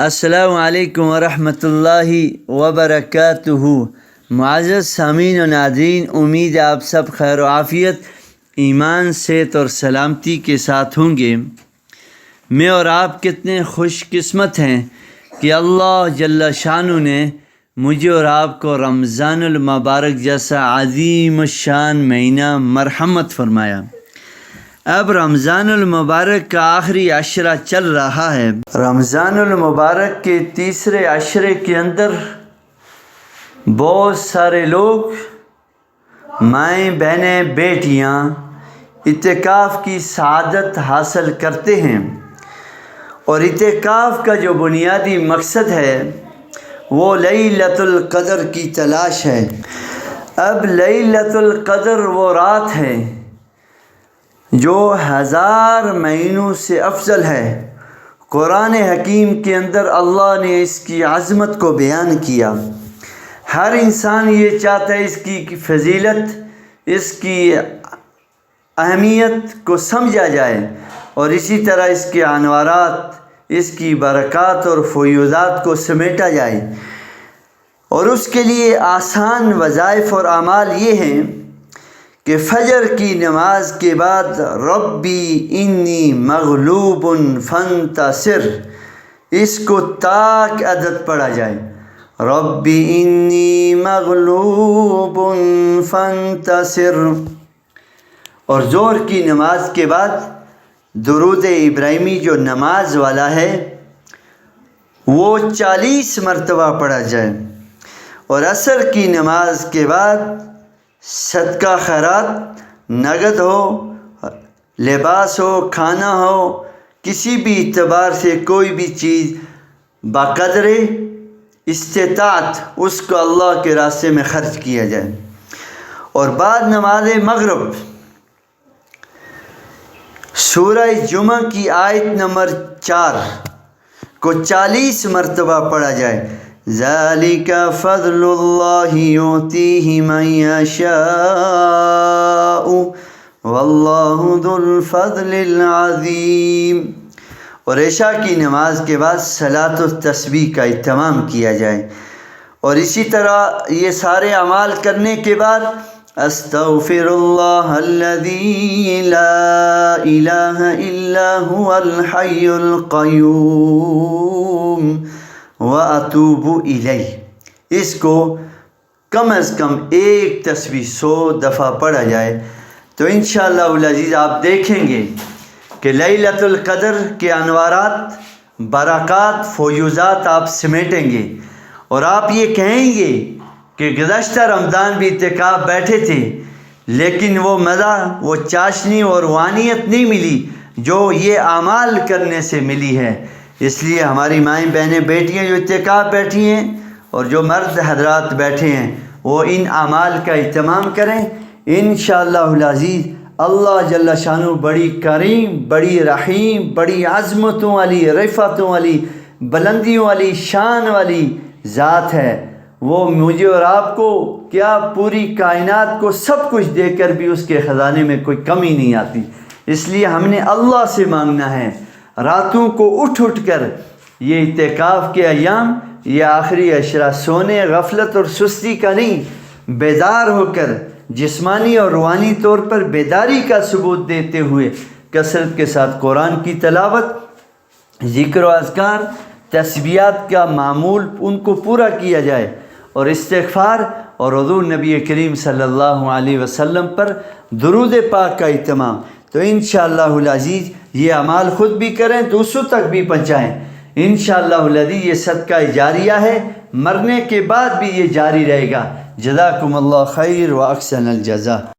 السلام علیکم ورحمۃ اللہ وبرکاتہ۔ معزز سامعین و ناظرین، امید ہے آپ سب خیر و عافیت، ایمان، صحت اور سلامتی کے ساتھ ہوں گے۔ میں اور آپ کتنے خوش قسمت ہیں کہ اللہ جل شانہ نے مجھے اور آپ کو رمضان المبارک جیسا عظیم الشان مہینہ مرحمت فرمایا۔ اب رمضان المبارک کا آخری عشرہ چل رہا ہے۔ رمضان المبارک کے تیسرے عشرے کے اندر بہت سارے لوگ، مائیں بہنیں بیٹیاں، اعتکاف کی سعادت حاصل کرتے ہیں، اور اعتکاف کا جو بنیادی مقصد ہے وہ لیلۃ القدر کی تلاش ہے۔ اب لیلۃ القدر وہ رات ہے جو 1000 مہینوں سے افضل ہے۔ قرآن حکیم کے اندر اللہ نے اس کی عظمت کو بیان کیا۔ ہر انسان یہ چاہتا ہے اس کی فضیلت، اس کی اہمیت کو سمجھا جائے، اور اسی طرح اس کے انوارات، اس کی برکات اور فیوضات کو سمیٹا جائے۔ اور اس کے لیے آسان وظائف اور اعمال یہ ہیں کہ فجر کی نماز کے بعد ربی انی مغلوب فانتصر، اس کو تاک عدد پڑھا جائے، ربی انی مغلوب فانتصر۔ اور ظہر کی نماز کے بعد درود ابراہیمی جو نماز والا ہے وہ 40 مرتبہ پڑھا جائے، اور عصر کی نماز کے بعد صدقہ خیرات، نقد ہو، لباس ہو، کھانا ہو، کسی بھی اعتبار سے کوئی بھی چیز بقدر استطاعت اس کو اللہ کے راستے میں خرچ کیا جائے۔ اور بعد نماز مغرب سورہ جمعہ کی آیت نمبر 4 کو 40 مرتبہ پڑھا جائے، ذالک فضل اللہ یؤتیہ من یشاء واللہ ذو الفضل العظیم۔ اور عشاء کی نماز کے بعد صلاۃ التسبیح کا اہتمام کیا جائے، اور اسی طرح یہ سارے اعمال کرنے کے بعد استغفر اللہ الذی لا الہ الا هو الحی القیوم وَأَتُوبُ إِلَيْهِ، اس کو کم از کم ایک تسبیح 100 دفعہ پڑھا جائے، تو انشاءاللہ العزیز آپ دیکھیں گے کہ لیلۃ القدر کے انوارات، برکات، فیوضات آپ سمیٹیں گے، اور آپ یہ کہیں گے کہ گزشتہ رمضان بھی اعتکاف بیٹھے تھے لیکن وہ مزہ، وہ چاشنی اور روحانیت نہیں ملی جو یہ اعمال کرنے سے ملی ہے۔ اس لیے ہماری مائیں بہنیں بیٹیاں جو اعتکاف بیٹھی ہیں اور جو مرد حضرات بیٹھے ہیں وہ ان اعمال کا اہتمام کریں۔ انشاءاللہ العزیز اللہ جل شانہ بڑی کریم، بڑی رحیم، بڑی عظمتوں والی، رفعتوں والی، بلندیوں والی، شان والی ذات ہے۔ وہ مجھے اور آپ کو کیا پوری کائنات کو سب کچھ دے کر بھی اس کے خزانے میں کوئی کمی نہیں آتی۔ اس لیے ہم نے اللہ سے مانگنا ہے، راتوں کو اٹھ کر یہ اعتکاف کے ایام، یہ آخری عشرہ سونے، غفلت اور سستی کا نہیں، بیدار ہو کر جسمانی اور روحانی طور پر بیداری کا ثبوت دیتے ہوئے کثرت کے ساتھ قرآن کی تلاوت، ذکر و اذکار، تسبیحات کا معمول ان کو پورا کیا جائے، اور استغفار اور حضور نبی کریم صلی اللہ علیہ وسلم پر درود پاک کا اہتمام۔ تو انشاءاللہ العزیز یہ اعمال خود بھی کریں، دوسروں تک بھی پہنچائیں۔ انشاءاللہ العزیز یہ صدقہ جاریہ ہے، مرنے کے بعد بھی یہ جاری رہے گا۔ جزاکم اللہ خیر و احسن الجزا۔